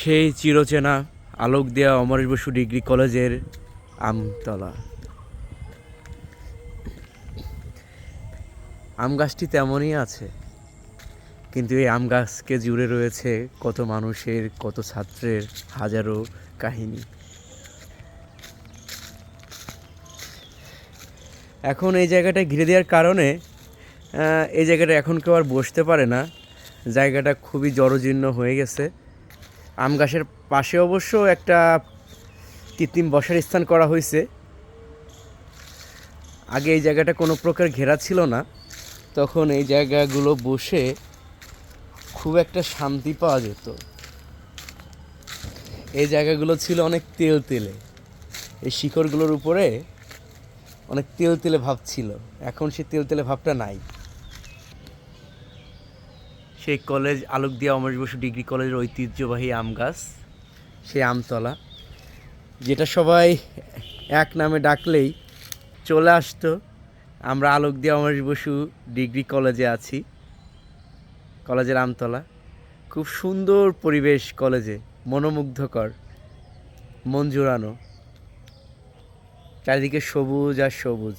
সেই চিরচেনা আলোক দেওয়া অমরেশ বসু ডিগ্রি কলেজের আমতলা। আম গাছটি তেমনই আছে, কিন্তু এই আম গাছকে জুড়ে রয়েছে কত মানুষের, কত ছাত্রের হাজারো কাহিনী। এখন এই জায়গাটা ঘিরে দেওয়ার কারণে এই জায়গাটা এখন কেউ আর বসতে পারে না। জায়গাটা খুবই জরাজীর্ণ হয়ে গেছে। আম গাছের পাশে অবশ্য একটা কৃত্রিম বসার স্থান করা হয়েছে। আগে এই জায়গাটা কোনো প্রকার ঘেরা ছিল না, তখন এই জায়গাগুলো বসে খুব একটা শান্তি পাওয়া যেত। এই জায়গাগুলো ছিল অনেক তেলে, এই শিকড়গুলোর উপরে অনেক তেলে ভাব ছিল। এখন সেই তেলে ভাবটা নাই। সেই কলেজ আলোক দিয়া অমরেশ বসু ডিগ্রি কলেজের ঐতিহ্যবাহী আম গাছ, সেই আমতলা, যেটা সবাই এক নামে ডাকলেই চলে আসতো। আমরা আলোক দিয়া অমরেশ বসু ডিগ্রি কলেজে আছি, কলেজের আমতলা। খুব সুন্দর পরিবেশ কলেজে, মনোমুগ্ধকর, মন জুড়ানো, চারিদিকে সবুজ আর সবুজ।